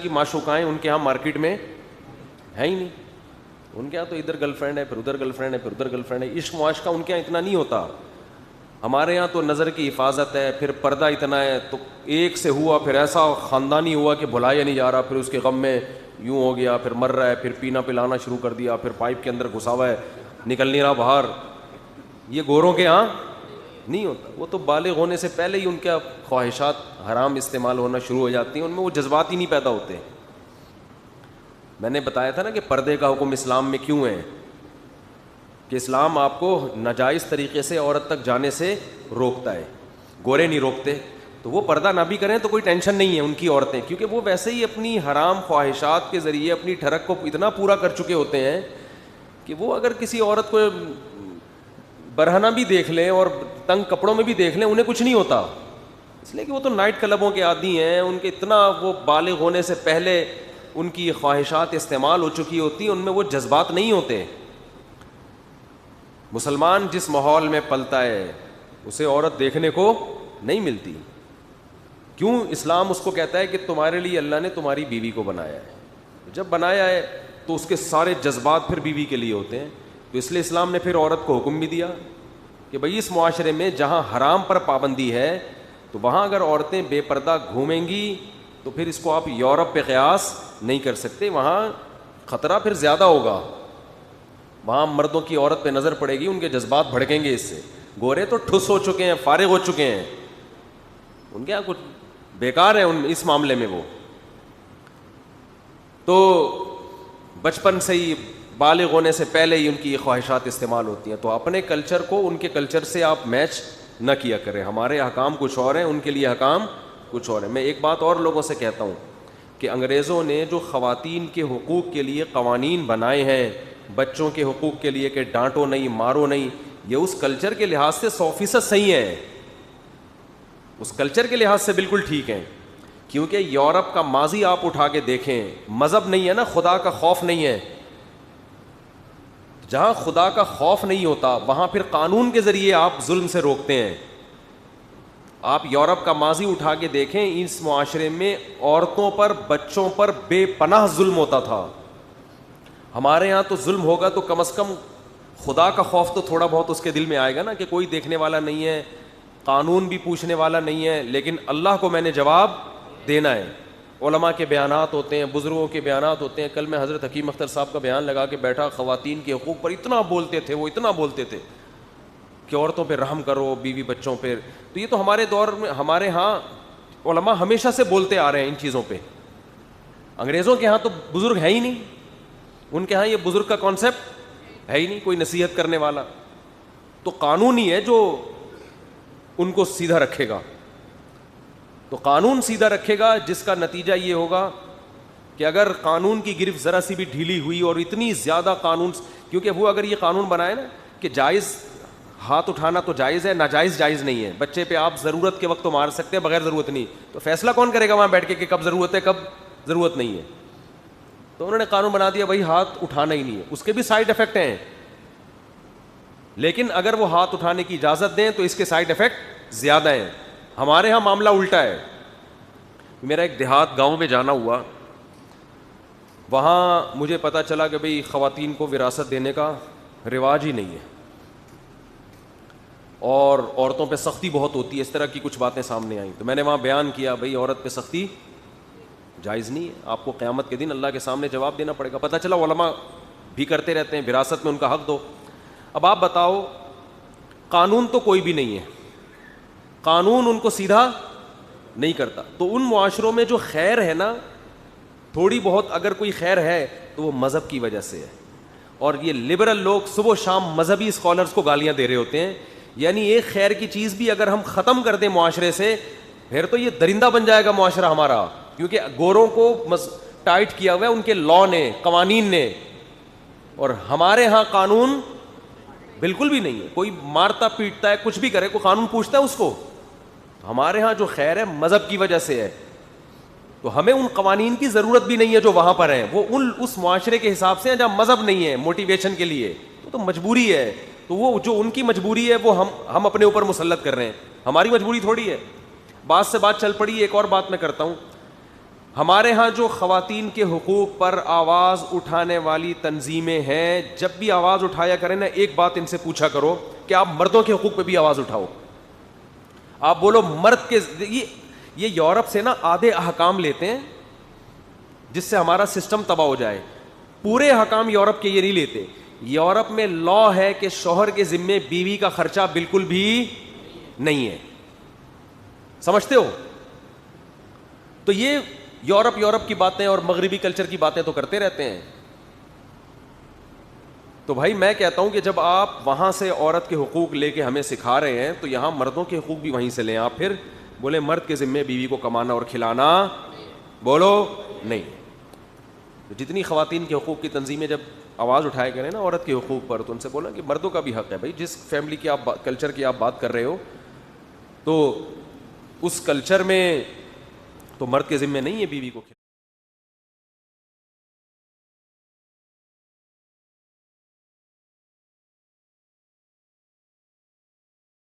کی معشوقائیں ان کے ہاں مارکیٹ میں ہے ہی نہیں. ان کے یہاں تو ادھر گرل فرینڈ ہے, پھر ادھر گرل فرینڈ ہے, پھر ادھر گرل فرینڈ ہے. عشق معاشقہ ان کے یہاں اتنا نہیں ہوتا. ہمارے یہاں تو نظر کی حفاظت ہے, پھر پردہ اتنا ہے, تو ایک سے ہوا پھر ایسا خاندانی ہوا کہ بھلایا نہیں جا رہا, پھر اس کے غم میں یوں ہو گیا, پھر مر رہا ہے, پھر پینا پلانا شروع کر دیا, پھر پائپ کے اندر گھسا ہوا ہے, نکل نہیں رہا باہر. یہ گوروں کے ہاں نہیں ہوتا. وہ تو بالغ ہونے سے پہلے ہی ان کے خواہشات حرام استعمال ہونا شروع ہو جاتی ہیں, ان میں وہ جذبات ہی نہیں پیدا ہوتے. میں نے بتایا تھا نا کہ پردے کا حکم اسلام میں کیوں ہے, کہ اسلام آپ کو ناجائز طریقے سے عورت تک جانے سے روکتا ہے. گورے نہیں روکتے, تو وہ پردہ نہ بھی کریں تو کوئی ٹینشن نہیں ہے ان کی عورتیں, کیونکہ وہ ویسے ہی اپنی حرام خواہشات کے ذریعے اپنی ٹھڑک کو اتنا پورا کر چکے ہوتے ہیں کہ وہ اگر کسی عورت کو برہنہ بھی دیکھ لیں اور تنگ کپڑوں میں بھی دیکھ لیں انہیں کچھ نہیں ہوتا, اس لیے کہ وہ تو نائٹ کلبوں کے عادی ہیں. ان کے اتنا وہ بالغ ہونے سے پہلے ان کی خواہشات استعمال ہو چکی ہوتی ہیں, ان میں وہ جذبات نہیں ہوتے. مسلمان جس ماحول میں پلتا ہے اسے عورت دیکھنے کو نہیں ملتی. کیوں؟ اسلام اس کو کہتا ہے کہ تمہارے لیے اللہ نے تمہاری بیوی کو بنایا ہے. جب بنایا ہے تو اس کے سارے جذبات پھر بیوی کے لیے ہوتے ہیں. تو اس لیے اسلام نے پھر عورت کو حکم بھی دیا کہ بھئی اس معاشرے میں جہاں حرام پر پابندی ہے تو وہاں اگر عورتیں بے پردہ گھومیں گی تو پھر اس کو آپ یورپ پہ قیاس نہیں کر سکتے. وہاں خطرہ پھر زیادہ ہوگا. وہاں مردوں کی عورت پہ نظر پڑے گی, ان کے جذبات بھڑکیں گے اس سے. گورے تو ٹھس ہو چکے ہیں, فارغ ہو چکے ہیں, ان کے یہاں کچھ بیکار ہے اس معاملے میں. وہ تو بچپن سے ہی بالغ ہونے سے پہلے ہی ان کی خواہشات استعمال ہوتی ہیں. تو اپنے کلچر کو ان کے کلچر سے آپ میچ نہ کیا کریں. ہمارے حکام کچھ اور ہیں, ان کے لیے حکام کچھ اور ہیں. میں ایک بات اور لوگوں سے کہتا ہوں کہ انگریزوں نے جو خواتین کے حقوق کے لیے قوانین بنائے ہیں, بچوں کے حقوق کے لیے کہ ڈانٹو نہیں مارو نہیں, یہ اس کلچر کے لحاظ سے 100% صحیح ہے. اس کلچر کے لحاظ سے بالکل ٹھیک ہیں, کیونکہ یورپ کا ماضی آپ اٹھا کے دیکھیں, مذہب نہیں ہے نا, خدا کا خوف نہیں ہے. جہاں خدا کا خوف نہیں ہوتا وہاں پھر قانون کے ذریعے آپ ظلم سے روکتے ہیں. آپ یورپ کا ماضی اٹھا کے دیکھیں, اس معاشرے میں عورتوں پر بچوں پر بے پناہ ظلم ہوتا تھا. ہمارے ہاں تو ظلم ہوگا تو کم از کم خدا کا خوف تو تھوڑا بہت اس کے دل میں آئے گا نا, کہ کوئی دیکھنے والا نہیں ہے, قانون بھی پوچھنے والا نہیں ہے, لیکن اللہ کو میں نے جواب دینا ہے. علماء کے بیانات ہوتے ہیں, بزرگوں کے بیانات ہوتے ہیں. کل میں حضرت حکیم اختر صاحب کا بیان لگا کے بیٹھا, خواتین کے حقوق پر اتنا بولتے تھے, وہ اتنا بولتے تھے کہ عورتوں پہ رحم کرو, بیوی بچوں پہ. تو یہ تو ہمارے دور میں ہمارے ہاں علماء ہمیشہ سے بولتے آ رہے ہیں ان چیزوں پہ. انگریزوں کے ہاں تو بزرگ ہے ہی نہیں, ان کے ہاں یہ بزرگ کا کانسیپٹ ہے ہی نہیں, کوئی نصیحت کرنے والا. تو قانون ہی ہے جو ان کو سیدھا رکھے گا. تو قانون سیدھا رکھے گا جس کا نتیجہ یہ ہوگا کہ اگر قانون کی گرفت ذرا سی بھی ڈھیلی ہوئی اور اتنی زیادہ قانون, کیونکہ وہ اگر یہ قانون بنائے نا کہ جائز ہاتھ اٹھانا تو جائز ہے, ناجائز جائز نہیں ہے, بچے پہ آپ ضرورت کے وقت تو مار سکتے ہیں, بغیر ضرورت نہیں, تو فیصلہ کون کرے گا وہاں بیٹھ کے کہ کب ضرورت ہے کب ضرورت نہیں ہے. تو انہوں نے قانون بنا دیا بھائی ہاتھ اٹھانا ہی نہیں ہے. اس کے بھی سائیڈ افیکٹ ہیں, لیکن اگر وہ ہاتھ اٹھانے کی اجازت دیں تو اس کے سائیڈ افیکٹ زیادہ ہیں. ہمارے ہاں معاملہ الٹا ہے. میرا ایک دیہات گاؤں میں جانا ہوا, وہاں مجھے پتا چلا کہ بھئی خواتین کو وراثت دینے کا رواج ہی نہیں ہے, اور عورتوں پہ سختی بہت ہوتی ہے. اس طرح کی کچھ باتیں سامنے آئیں, تو میں نے وہاں بیان کیا بھئی عورت پہ سختی جائز نہیں ہے, آپ کو قیامت کے دن اللہ کے سامنے جواب دینا پڑے گا. پتہ چلا علماء بھی کرتے رہتے ہیں, وراثت میں ان کا حق دو. اب آپ بتاؤ, قانون تو کوئی بھی نہیں ہے, قانون ان کو سیدھا نہیں کرتا. تو ان معاشروں میں جو خیر ہے نا, تھوڑی بہت اگر کوئی خیر ہے تو وہ مذہب کی وجہ سے ہے. اور یہ لبرل لوگ صبح و شام مذہبی اسکالرز کو گالیاں دے رہے ہوتے ہیں. یعنی ایک خیر کی چیز بھی اگر ہم ختم کر دیں معاشرے سے, پھر تو یہ درندہ بن جائے گا معاشرہ ہمارا, کیونکہ گوروں کو ٹائٹ کیا ہوا ہے ان کے لا نے, قوانین نے, اور ہمارے ہاں قانون بالکل بھی نہیں ہے. کوئی مارتا پیٹتا ہے, کچھ بھی کرے, کوئی قانون پوچھتا ہے اس کو. ہمارے ہاں جو خیر ہے مذہب کی وجہ سے ہے, تو ہمیں ان قوانین کی ضرورت بھی نہیں ہے جو وہاں پر ہیں. وہ اس معاشرے کے حساب سے ہیں جہاں مذہب نہیں ہے موٹیویشن کے لیے, تو مجبوری ہے. تو وہ جو ان کی مجبوری ہے وہ ہم اپنے اوپر مسلط کر رہے ہیں, ہماری مجبوری تھوڑی ہے. بات سے بات چل پڑی. ایک اور بات میں کرتا ہوں, ہمارے ہاں جو خواتین کے حقوق پر آواز اٹھانے والی تنظیمیں ہیں، جب بھی آواز اٹھایا کریں نا، ایک بات ان سے پوچھا کرو کہ آپ مردوں کے حقوق پہ بھی آواز اٹھاؤ. آپ بولو مرد کے، یہ یورپ سے نا آدھے احکام لیتے ہیں جس سے ہمارا سسٹم تباہ ہو جائے. پورے حکام یورپ کے یہ نہیں لیتے. یورپ میں لا ہے کہ شوہر کے ذمے بیوی کا خرچہ بالکل بھی نہیں ہے. سمجھتے ہو؟ تو یہ یورپ کی باتیں اور مغربی کلچر کی باتیں تو کرتے رہتے ہیں. تو بھائی میں کہتا ہوں کہ جب آپ وہاں سے عورت کے حقوق لے کے ہمیں سکھا رہے ہیں تو یہاں مردوں کے حقوق بھی وہیں سے لیں. آپ پھر بولے مرد کے ذمے بیوی کو کمانا اور کھلانا، بولو نہیں. جتنی خواتین کے حقوق کی تنظیمیں جب آواز اٹھائے کریں نا عورت کے حقوق پر، تو ان سے بولا کہ مردوں کا بھی حق ہے. بھائی جس فیملی کی آپ کلچر کی آپ بات کر رہے ہو تو اس کلچر میں تو مرد کے ذمے نہیں ہے بیوی کو